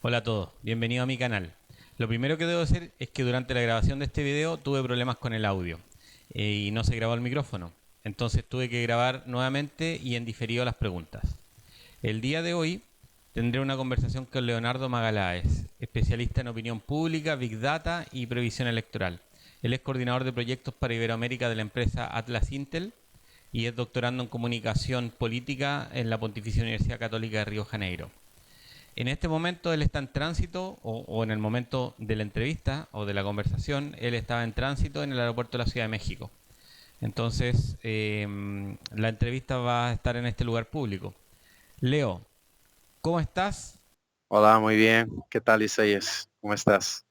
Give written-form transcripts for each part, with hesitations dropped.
Hola a todos, bienvenido a mi canal. Lo primero que debo decir es que durante la grabación de este video tuve problemas con el audio y no se grabó el micrófono. Entonces tuve que grabar nuevamente y en diferido las preguntas. El día de hoy tendré una conversación con Leonardo Magaláes, especialista en opinión pública, Big Data y previsión electoral. Él es coordinador de proyectos para Iberoamérica de la empresa Atlas Intel y es doctorando en comunicación política en la Pontificia Universidad Católica de Río de Janeiro. En este momento él está en tránsito, o en el momento de la entrevista o de la conversación, él estaba en tránsito en el aeropuerto de la Ciudad de México. Entonces, la entrevista va a estar en este lugar público. Leo, ¿cómo estás? Hola, muy bien. ¿Qué tal, Isaías? ¿Cómo estás?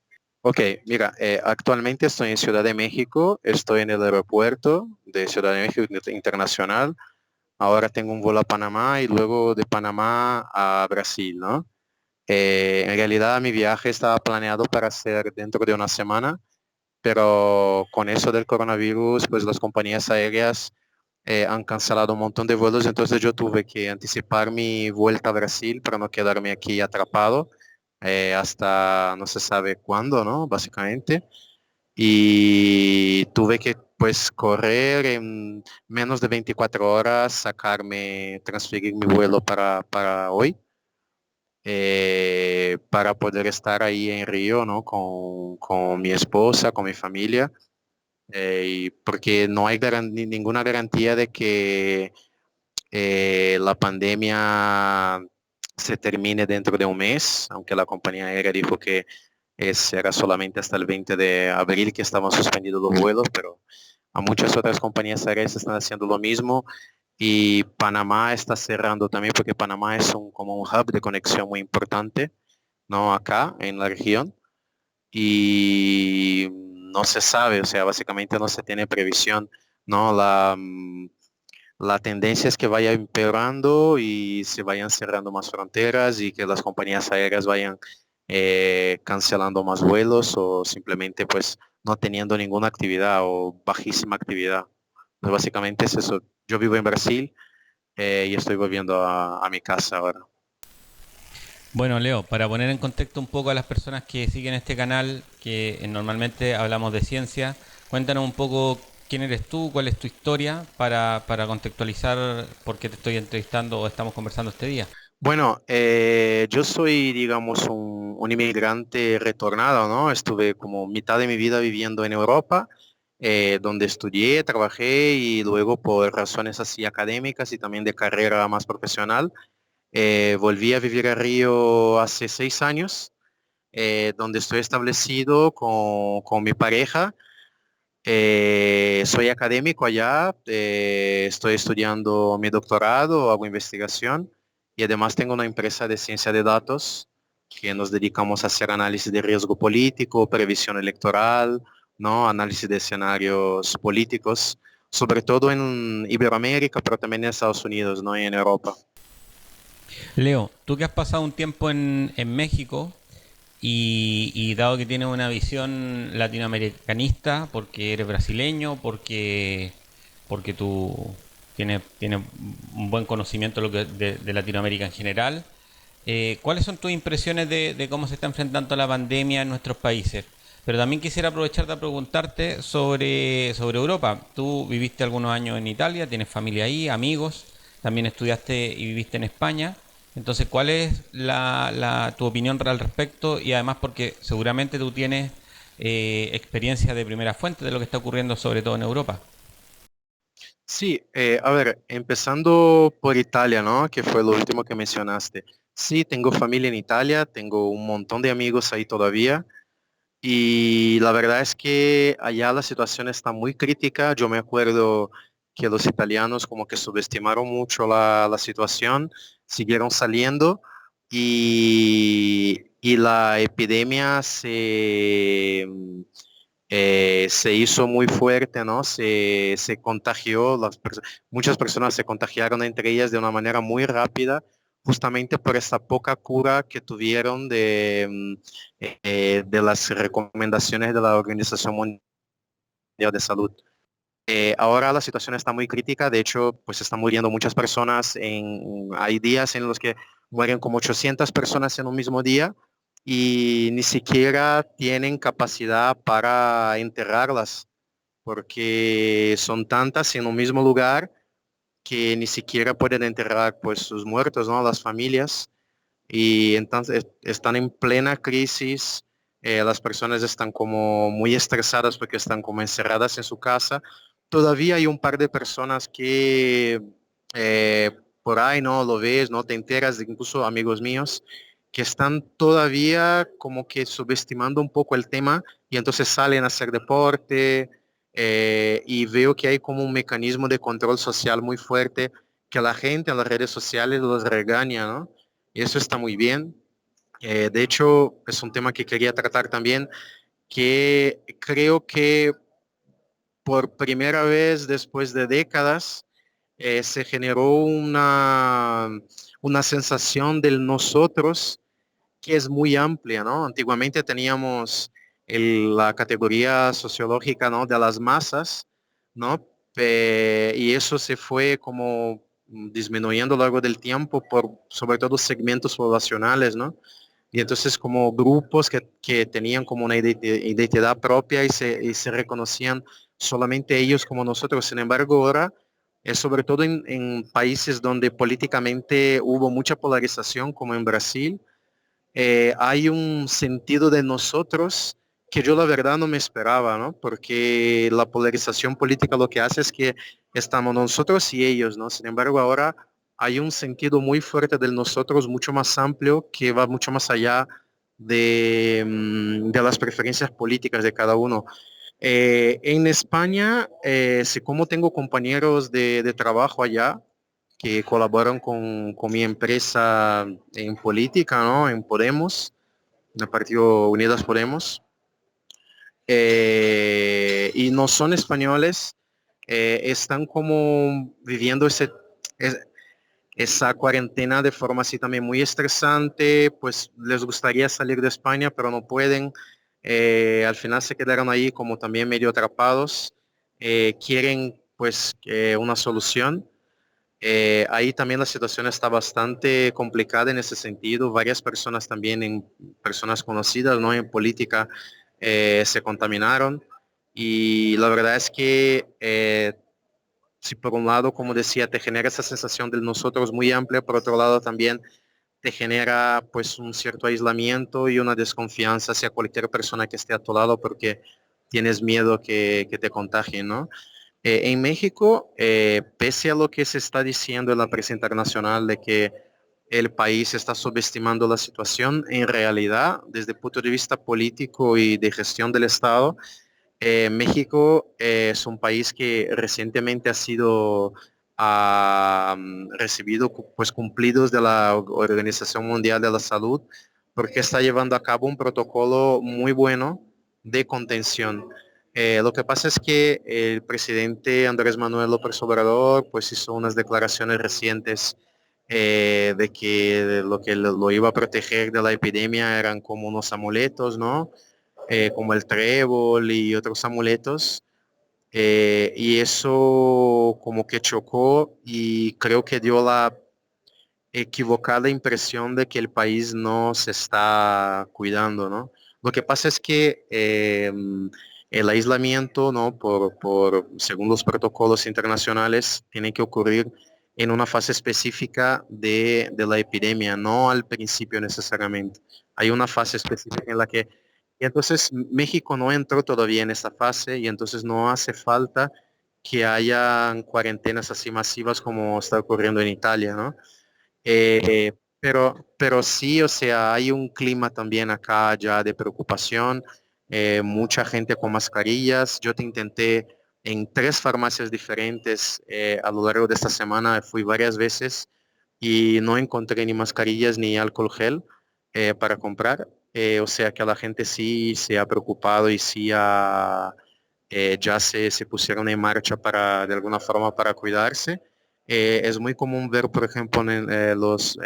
Ok, mira, actualmente estoy en Ciudad de México, estoy en el aeropuerto de Ciudad de México Internacional. Ahora tengo un vuelo a Panamá y luego de Panamá a Brasil, ¿no? En realidad mi viaje estaba planeado para ser dentro de una semana, pero con eso del coronavirus, pues las compañías aéreas han cancelado un montón de vuelos, entonces yo tuve que anticipar mi vuelta a Brasil para no quedarme aquí atrapado hasta no se sabe cuándo, ¿no? Básicamente. Y tuve que pues correr en menos de 24 horas, transferir mi vuelo para hoy, para poder estar ahí en Río, ¿no? Con mi esposa, con mi familia, y porque no hay ninguna garantía de que la pandemia se termine dentro de un mes, aunque la compañía aérea dijo que era solamente hasta el 20 de abril que estaban suspendidos los vuelos, pero a muchas otras compañías aéreas están haciendo lo mismo y Panamá está cerrando también porque Panamá es como un hub de conexión muy importante, ¿no? Acá en la región y no se sabe, o sea, básicamente no se tiene previsión, ¿no? La tendencia es que vaya empeorando y se vayan cerrando más fronteras y que las compañías aéreas vayan cancelando más vuelos o simplemente pues no teniendo ninguna actividad o bajísima actividad. Pues, básicamente es eso. Yo vivo en Brasil y estoy volviendo a mi casa ahora. Bueno, Leo, para poner en contexto un poco a las personas que siguen este canal, que normalmente hablamos de ciencia, cuéntanos un poco quién eres tú, cuál es tu historia, para contextualizar por qué te estoy entrevistando o estamos conversando este día. Bueno, yo soy, digamos, un inmigrante retornado, ¿no? Estuve como mitad de mi vida viviendo en Europa, donde estudié, trabajé y luego por razones así académicas y también de carrera más profesional, volví a vivir a Río hace 6 años, donde estoy establecido con mi pareja. Soy académico allá, estoy estudiando mi doctorado, hago investigación y además tengo una empresa de ciencia de datos que nos dedicamos a hacer análisis de riesgo político, previsión electoral, ¿no? Análisis de escenarios políticos, sobre todo en Iberoamérica, pero también en Estados Unidos, ¿no? Y en Europa. Leo, tú que has pasado un tiempo en México y dado que tienes una visión latinoamericanista, porque eres brasileño, porque tú tienes un buen conocimiento de, de Latinoamérica en general, ¿cuáles son tus impresiones de cómo se está enfrentando la pandemia en nuestros países? Pero también quisiera aprovechar de preguntarte sobre Europa. Tú viviste algunos años en Italia, tienes familia ahí, amigos, también estudiaste y viviste en España. Entonces, ¿cuál es tu opinión al respecto? Y además porque seguramente tú tienes experiencia de primera fuente de lo que está ocurriendo sobre todo en Europa. Sí, a ver, empezando por Italia, ¿no? Que fue lo último que mencionaste. Sí, tengo familia en Italia, tengo un montón de amigos ahí todavía. Y la verdad es que allá la situación está muy crítica. Yo me acuerdo que los italianos como que subestimaron mucho la situación, siguieron saliendo y la epidemia se hizo muy fuerte, ¿no? Se contagió, muchas personas se contagiaron entre ellas de una manera muy rápida, justamente por esta poca cura que tuvieron de las recomendaciones de la Organización Mundial de Salud. Ahora la situación está muy crítica, de hecho, pues están muriendo muchas personas, hay días en los que mueren como 800 personas en un mismo día, y ni siquiera tienen capacidad para enterrarlas, porque son tantas en un mismo lugar que ni siquiera pueden enterrar pues sus muertos, ¿no? Las familias. Y entonces están en plena crisis, las personas están como muy estresadas porque están como encerradas en su casa. Todavía hay un par de personas que eh, por ahí no lo ves, no te enteras, incluso amigos míos, que están todavía como que subestimando un poco el tema y entonces salen a hacer deporte, y veo que hay como un mecanismo de control social muy fuerte que la gente en las redes sociales los regaña, ¿no? Y eso está muy bien. De hecho, es un tema que quería tratar también, que creo que por primera vez después de décadas se generó una sensación del nosotros que es muy amplia, ¿no? Antiguamente teníamos la categoría sociológica, ¿no? De las masas, ¿no? Y eso se fue como disminuyendo a lo largo del tiempo por sobre todo segmentos poblacionales, ¿no? Y entonces como grupos que tenían como una identidad propia y se reconocían solamente ellos como nosotros. Sin embargo, ahora, sobre todo en países donde políticamente hubo mucha polarización, como en Brasil, hay un sentido de nosotros que yo la verdad no me esperaba, ¿no? Porque la polarización política lo que hace es que estamos nosotros y ellos, ¿no? Sin embargo, ahora hay un sentido muy fuerte del nosotros, mucho más amplio, que va mucho más allá de las preferencias políticas de cada uno. En España, sí, como tengo compañeros de trabajo allá, que colaboran con mi empresa en política, ¿no? En Podemos, en el Partido Unidas Podemos, y no son españoles, están como viviendo esa cuarentena de forma así también muy estresante, pues les gustaría salir de España, pero no pueden. Al final se quedaron ahí como también medio atrapados. Quieren pues una solución. Ahí también la situación está bastante complicada en ese sentido. Varias personas también, personas conocidas, ¿no? En política, se contaminaron. Y la verdad es que si por un lado, como decía, te genera esa sensación de nosotros muy amplia, por otro lado también te genera pues un cierto aislamiento y una desconfianza hacia cualquier persona que esté a tu lado porque tienes miedo que te contagien, ¿no? En México, pese a lo que se está diciendo en la prensa internacional de que el país está subestimando la situación, en realidad, desde el punto de vista político y de gestión del Estado, México es un país que recientemente ha sido recibido pues cumplidos de la Organización Mundial de la Salud porque está llevando a cabo un protocolo muy bueno de contención. Lo que pasa es que el presidente Andrés Manuel López Obrador pues hizo unas declaraciones recientes de que lo que lo iba a proteger de la epidemia eran como unos amuletos, ¿no? Como el trébol y otros amuletos. Y eso como que chocó y creo que dio la equivocada impresión de que el país no se está cuidando, ¿no? Lo que pasa es que el aislamiento, ¿no? Según los protocolos internacionales, tiene que ocurrir en una fase específica de la epidemia, no al principio necesariamente. Hay una fase específica en la que... Y entonces México no entró todavía en esa fase y entonces no hace falta que hayan cuarentenas así masivas como está ocurriendo en Italia, ¿no? Pero sí, o sea, hay un clima también acá ya de preocupación, mucha gente con mascarillas. Yo te intenté en 3 farmacias diferentes a lo largo de esta semana, fui varias veces y no encontré ni mascarillas ni alcohol gel para comprar. O sea que la gente sí se ha preocupado y sí ya se pusieron en marcha para, de alguna forma, para cuidarse. Es muy común ver, por ejemplo, los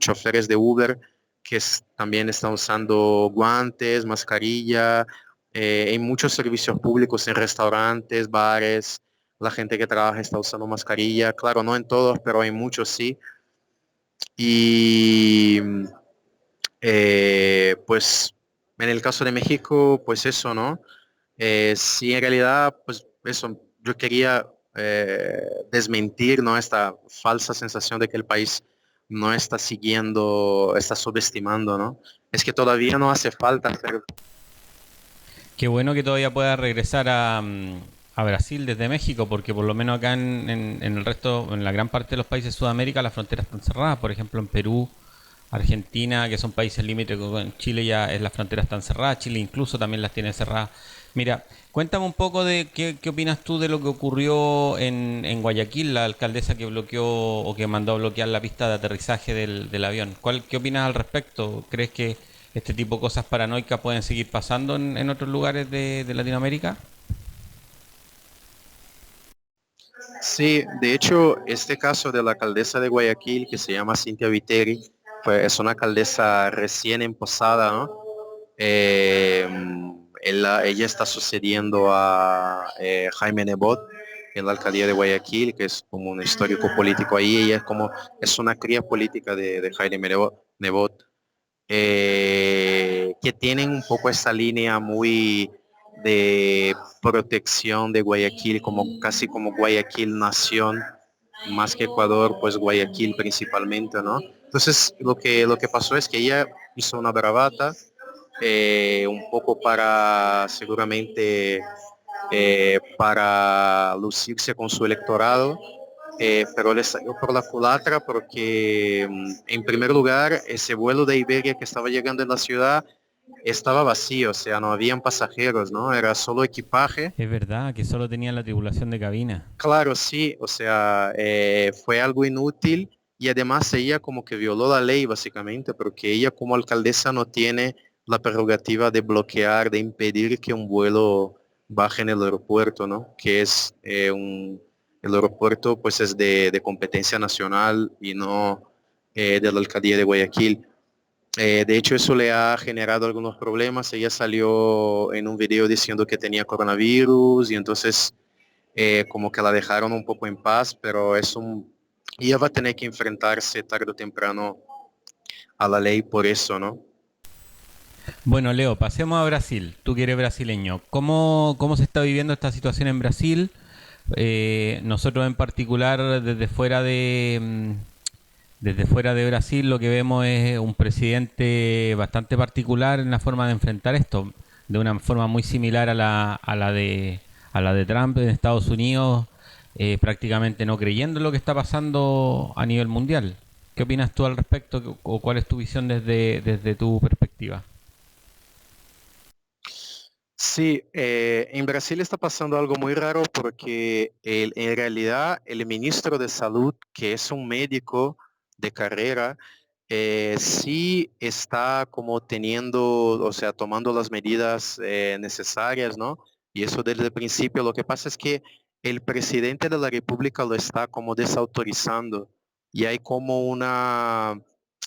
choferes de Uber que también están usando guantes, mascarilla, en muchos servicios públicos, en restaurantes, bares, la gente que trabaja está usando mascarilla, claro, no en todos, pero en muchos sí. Y Pues en el caso de México, pues eso, ¿no? Sí, en realidad, pues eso, yo quería desmentir, ¿no? Esta falsa sensación de que el país no está siguiendo, está subestimando, ¿no? Es que todavía no hace falta hacer. Qué bueno que todavía pueda regresar a Brasil desde México, porque por lo menos acá en el resto, en la gran parte de los países de Sudamérica, las fronteras están cerradas. Por ejemplo, en Perú, Argentina, que son países límites con Chile, ya es, las fronteras están cerradas. Chile incluso también las tiene cerradas. Mira, cuéntame un poco de qué opinas tú de lo que ocurrió en Guayaquil, la alcaldesa que bloqueó o que mandó a bloquear la pista de aterrizaje del avión. ¿Qué opinas al respecto? ¿Crees que este tipo de cosas paranoicas pueden seguir pasando en otros lugares de Latinoamérica? Sí, de hecho, este caso de la alcaldesa de Guayaquil, que se llama Cintia Viteri, pues es una alcaldesa recién emposada, ¿no? Eh, ella está sucediendo a Jaime Nebot en la alcaldía de Guayaquil, que es como un histórico político ahí. Ella es una cría política de Jaime Nebot, que tienen un poco esta línea muy de protección de Guayaquil, como casi como Guayaquil nación, más que Ecuador, pues Guayaquil principalmente, ¿no? Entonces lo que pasó es que ella hizo una bravata, un poco para seguramente para lucirse con su electorado, pero le salió por la culatra porque, en primer lugar, ese vuelo de Iberia que estaba llegando en la ciudad estaba vacío, o sea, no habían pasajeros, ¿no? Era solo equipaje. Es verdad que solo tenían la tripulación de cabina. Claro, sí, o sea, fue algo inútil y además ella como que violó la ley básicamente, porque ella como alcaldesa no tiene la prerrogativa de bloquear, de impedir que un vuelo baje en el aeropuerto, ¿no? Que es el aeropuerto pues es de competencia nacional y no de la alcaldía de Guayaquil. De hecho, eso le ha generado algunos problemas. Ella salió en un video diciendo que tenía coronavirus y entonces como que la dejaron un poco en paz, pero ella va a tener que enfrentarse tarde o temprano a la ley por eso, ¿no? Bueno, Leo, pasemos a Brasil. Tú que eres brasileño. ¿Cómo se está viviendo esta situación en Brasil? Nosotros en particular, desde fuera de Brasil, lo que vemos es un presidente bastante particular en la forma de enfrentar esto, de una forma muy similar a la de Trump en Estados Unidos, prácticamente no creyendo en lo que está pasando a nivel mundial. ¿Qué opinas tú al respecto o cuál es tu visión desde tu perspectiva? Sí, en Brasil está pasando algo muy raro porque en realidad el ministro de Salud, que es un médico de carrera, sí está como teniendo, o sea, tomando las medidas necesarias, ¿no? Y eso desde el principio. Lo que pasa es que el presidente de la República lo está como desautorizando y hay como una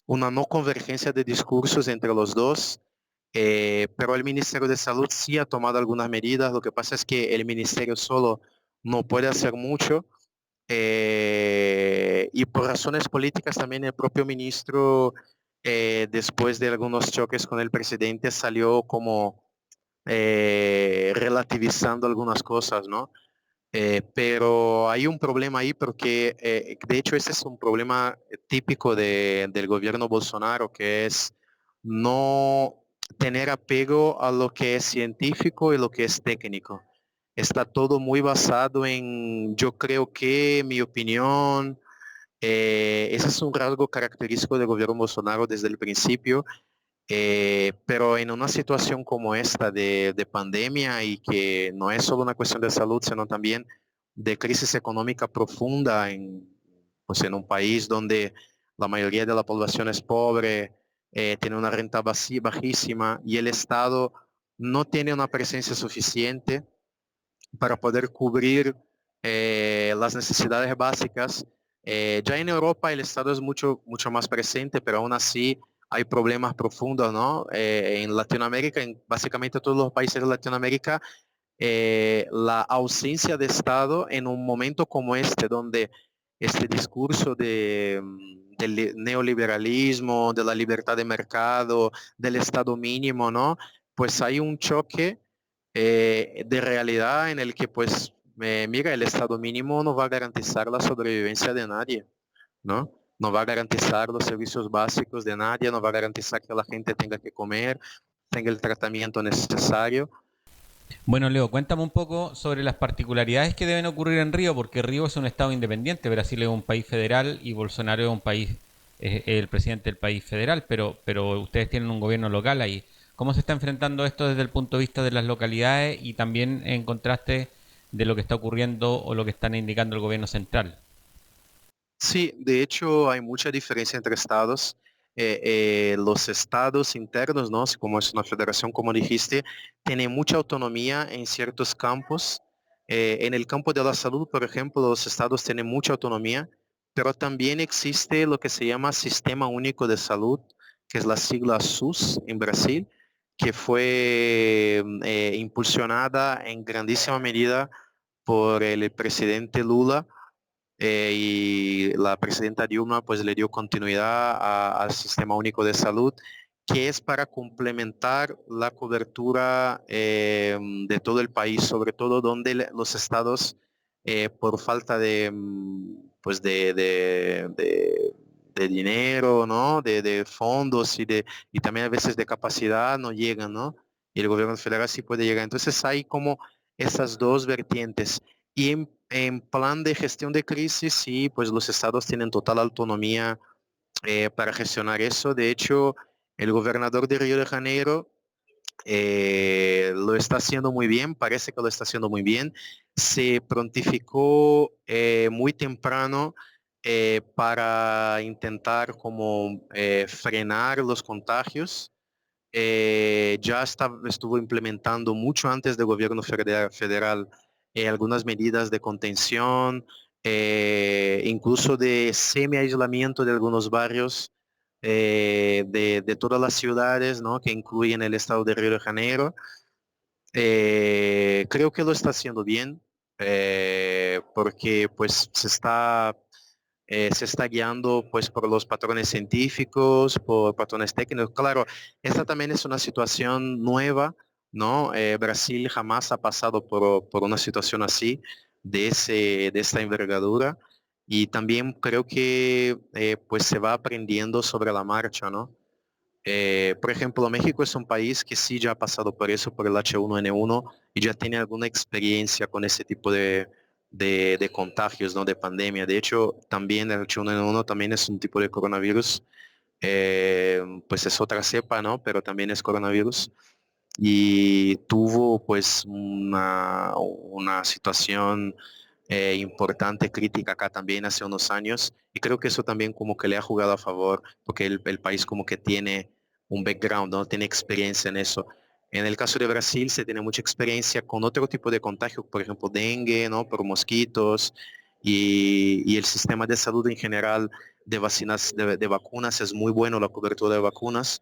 no convergencia de discursos entre los dos. Pero el Ministerio de Salud sí ha tomado algunas medidas. Lo que pasa es que el ministerio solo no puede hacer mucho, y por razones políticas también el propio ministro, después de algunos choques con el presidente, salió como relativizando algunas cosas, ¿no? Pero hay un problema ahí porque, de hecho, ese es un problema típico del gobierno Bolsonaro, que es no tener apego a lo que es científico y lo que es técnico. Está todo muy basado en yo creo que, mi opinión. Ese es un rasgo característico del gobierno Bolsonaro desde el principio, pero en una situación como esta de pandemia y que no es solo una cuestión de salud, sino también de crisis económica profunda pues en un país donde la mayoría de la población es pobre, tiene una renta bajísima y el Estado no tiene una presencia suficiente para poder cubrir las necesidades básicas. Ya en Europa el Estado es mucho, mucho más presente, pero aún así hay problemas profundos, ¿no? En Latinoamérica, en básicamente todos los países de Latinoamérica, la ausencia de Estado en un momento como este, donde este discurso del neoliberalismo, de la libertad de mercado, del Estado mínimo, ¿no? Pues hay un choque de realidad en el que, pues, mira, el Estado mínimo no va a garantizar la sobrevivencia de nadie, ¿no? No va a garantizar los servicios básicos de nadie, no va a garantizar que la gente tenga que comer, tenga el tratamiento necesario. Bueno, Leo, cuéntame un poco sobre las particularidades que deben ocurrir en Río, porque Río es un estado independiente, Brasil es un país federal y Bolsonaro es un país, es el presidente del país federal, pero ustedes tienen un gobierno local ahí. ¿Cómo se está enfrentando esto desde el punto de vista de las localidades y también en contraste de lo que está ocurriendo o lo que están indicando el gobierno central? Sí, de hecho hay mucha diferencia entre estados. Los estados internos, ¿no? Como es una federación, como dijiste, tienen mucha autonomía en ciertos campos. En el campo de la salud, por ejemplo, los estados tienen mucha autonomía, pero también existe lo que se llama Sistema Único de Salud, que es la sigla SUS en Brasil, que fue impulsionada en grandísima medida por el presidente Lula y la presidenta Dilma pues le dio continuidad al Sistema Único de Salud, que es para complementar la cobertura de todo el país, sobre todo donde los estados por falta de, pues de dinero, ¿no? De fondos y también a veces de capacidad no llegan, ¿no? Y el gobierno federal sí puede llegar. Entonces hay como esas dos vertientes. Y en plan de gestión de crisis, sí, pues los estados tienen total autonomía para gestionar eso. De hecho, el gobernador de Río de Janeiro lo está haciendo muy bien, parece que lo está haciendo muy bien. Se prontificó muy temprano para intentar como frenar los contagios. Estuvo implementando mucho antes del gobierno federal algunas medidas de contención, incluso de semi-aislamiento de algunos barrios de todas las ciudades, ¿no? Que incluyen el estado de Río de Janeiro. Creo que lo está haciendo bien porque pues se está guiando pues por los patrones científicos, por patrones técnicos. Claro, esta también es una situación nueva, ¿no? Brasil jamás ha pasado por una situación así, de esta envergadura, y también creo que pues se va aprendiendo sobre la marcha, ¿no? Por ejemplo, México es un país que sí ya ha pasado por eso, por el H1N1, y ya tiene alguna experiencia con ese tipo de contagios, ¿no? De pandemia. De hecho, también el H1N1 también es un tipo de coronavirus, pues es otra cepa, ¿no? Pero también es coronavirus. Y tuvo pues una situación importante, crítica acá también hace unos años, y creo que eso también como que le ha jugado a favor, porque el país como que tiene un background, ¿no? Tiene experiencia en eso. En el caso de Brasil se tiene mucha experiencia con otro tipo de contagio, por ejemplo dengue, ¿no? Por mosquitos, y el sistema de salud en general de vacunas es muy bueno, la cobertura de vacunas.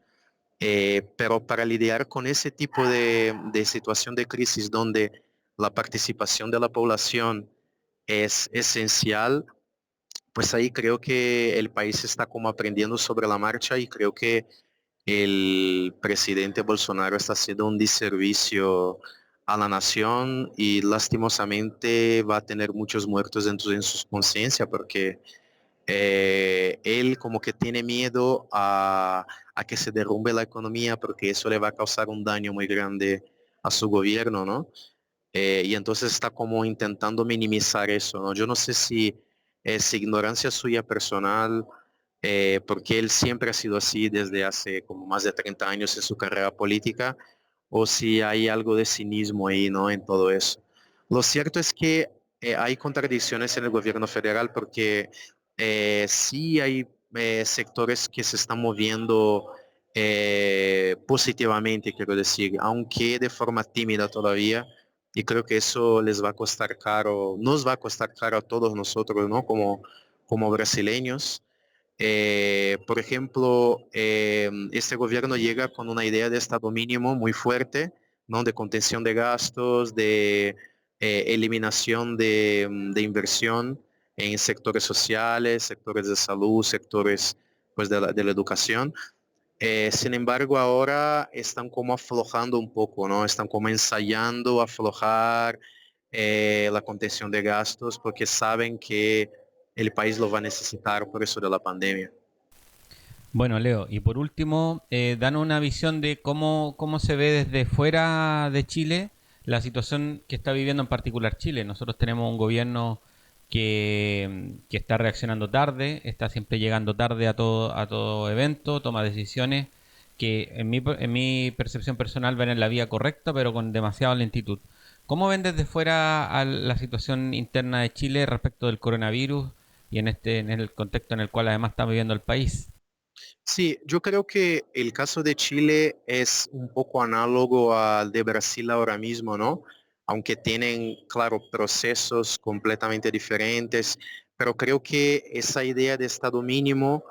Pero para lidiar con ese tipo de situación de crisis donde la participación de la población es esencial, pues ahí creo que el país está como aprendiendo sobre la marcha, y creo que el presidente Bolsonaro está haciendo un diservicio a la nación, y lastimosamente va a tener muchos muertos en su conciencia, porque él como que tiene miedo a que se derrumbe la economía, porque eso le va a causar un daño muy grande a su gobierno, ¿no? Y entonces está como intentando minimizar eso, ¿no? Yo no sé si es ignorancia suya personal, porque él siempre ha sido así desde hace como más de 30 años en su carrera política, o si hay algo de cinismo ahí, ¿no? En todo eso. Lo cierto es que hay contradicciones en el gobierno federal, porque sí hay sectores que se están moviendo positivamente, quiero decir, aunque de forma tímida todavía, y creo que eso les va a costar caro, nos va a costar caro a todos nosotros, ¿no? Como brasileños. Por ejemplo, este gobierno llega con una idea de Estado mínimo muy fuerte, ¿no? De contención de gastos, de eliminación de inversión, en sectores sociales, sectores de salud, sectores pues, de la educación. Sin embargo, ahora están como aflojando un poco, ¿no? Están como ensayando aflojar la contención de gastos porque saben que el país lo va a necesitar por eso de la pandemia. Bueno, Leo, y por último, danos una visión de cómo se ve desde fuera de Chile la situación que está viviendo en particular Chile. Nosotros tenemos un gobierno que está reaccionando tarde, está siempre llegando tarde a todo evento, toma decisiones que en mi percepción personal van en la vía correcta, pero con demasiada lentitud. ¿Cómo ven desde fuera a la situación interna de Chile respecto del coronavirus y en el contexto en el cual además está viviendo el país? Sí, yo creo que el caso de Chile es un poco análogo al de Brasil ahora mismo, ¿no? Aunque tienen, claro, procesos completamente diferentes, pero creo que esa idea de Estado mínimo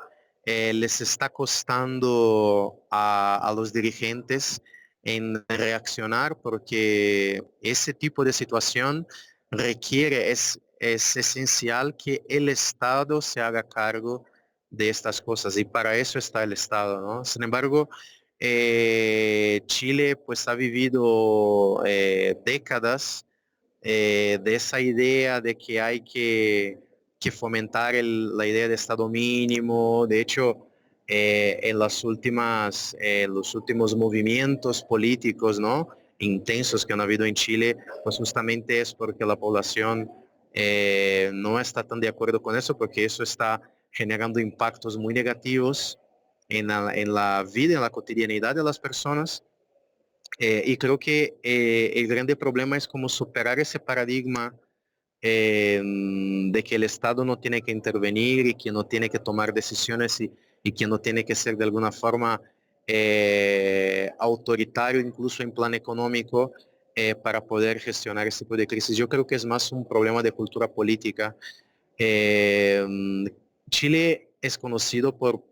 les está costando a los dirigentes en reaccionar porque ese tipo de situación requiere, es esencial que el Estado se haga cargo de estas cosas y para eso está el Estado, ¿no? Sin embargo, Chile pues ha vivido décadas de esa idea de que hay que fomentar la idea de Estado mínimo. De hecho, en los últimos movimientos políticos, ¿no? Intensos que han habido en Chile, pues justamente es porque la población no está tan de acuerdo con eso, porque eso está generando impactos muy negativos en la vida, en la cotidianidad de las personas. Y creo que el grande problema es cómo superar ese paradigma de que el Estado no tiene que intervenir y que no tiene que tomar decisiones y que no tiene que ser de alguna forma autoritario, incluso en plan económico, para poder gestionar este tipo de crisis. Yo creo que es más un problema de cultura política. Eh, Chile es conocido por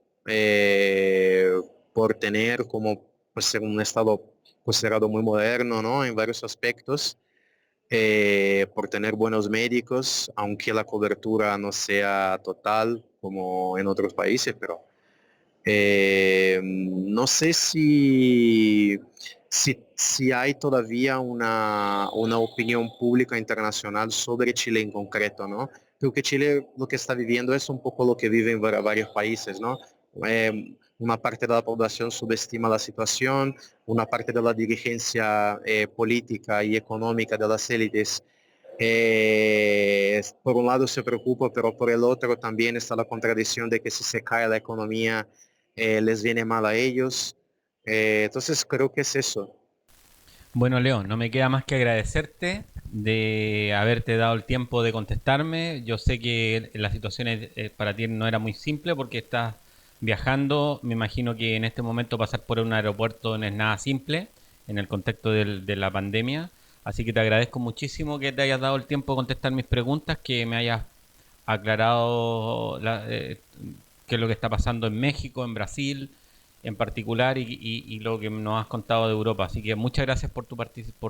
tener como pues, ser un Estado considerado muy moderno, ¿no? En varios aspectos, por tener buenos médicos, aunque la cobertura no sea total como en otros países, pero no sé si hay todavía una opinión pública internacional sobre Chile en concreto, ¿no? Creo que Chile lo que está viviendo es un poco lo que viven varios países, ¿no? Una parte de la población subestima la situación, una parte de la dirigencia política y económica de las élites por un lado se preocupa, pero por el otro también está la contradicción de que si se cae la economía les viene mal a ellos. Entonces creo que es eso. Bueno, León, no me queda más que agradecerte de haberte dado el tiempo de contestarme. Yo sé que la situación para ti no era muy simple porque estás viajando. Me imagino que en este momento pasar por un aeropuerto no es nada simple en el contexto de la pandemia. Así que te agradezco muchísimo que te hayas dado el tiempo de contestar mis preguntas, que me hayas aclarado qué es lo que está pasando en México, en Brasil en particular y lo que nos has contado de Europa. Así que muchas gracias por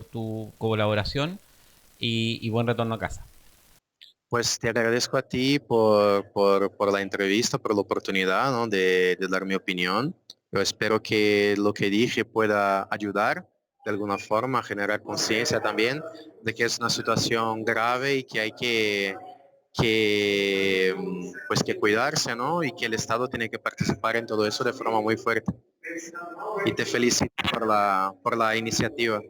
tu colaboración y buen retorno a casa. Pues te agradezco a ti por la entrevista, por la oportunidad, ¿no? de dar mi opinión. Yo espero que lo que dije pueda ayudar de alguna forma a generar conciencia también de que es una situación grave y que hay pues que cuidarse, ¿no? Y que el Estado tiene que participar en todo eso de forma muy fuerte. Y te felicito por la iniciativa.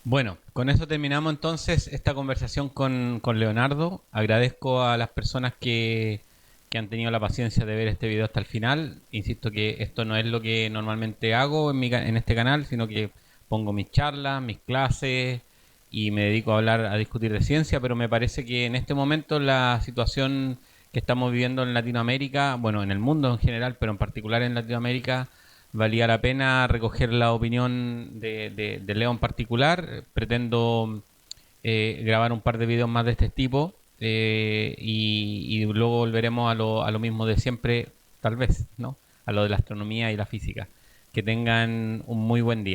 Bueno, con eso terminamos entonces esta conversación con Leonardo. Agradezco a las personas que han tenido la paciencia de ver este video hasta el final. Insisto que esto no es lo que normalmente hago en este canal, sino que pongo mis charlas, mis clases y me dedico a hablar, a discutir de ciencia, pero me parece que en este momento la situación que estamos viviendo en Latinoamérica, bueno, en el mundo en general, pero en particular en Latinoamérica, valía la pena recoger la opinión de Leo en particular. Pretendo grabar un par de videos más de este tipo y luego volveremos a lo mismo de siempre, tal vez, ¿no? A lo de la astronomía y la física. Que tengan un muy buen día.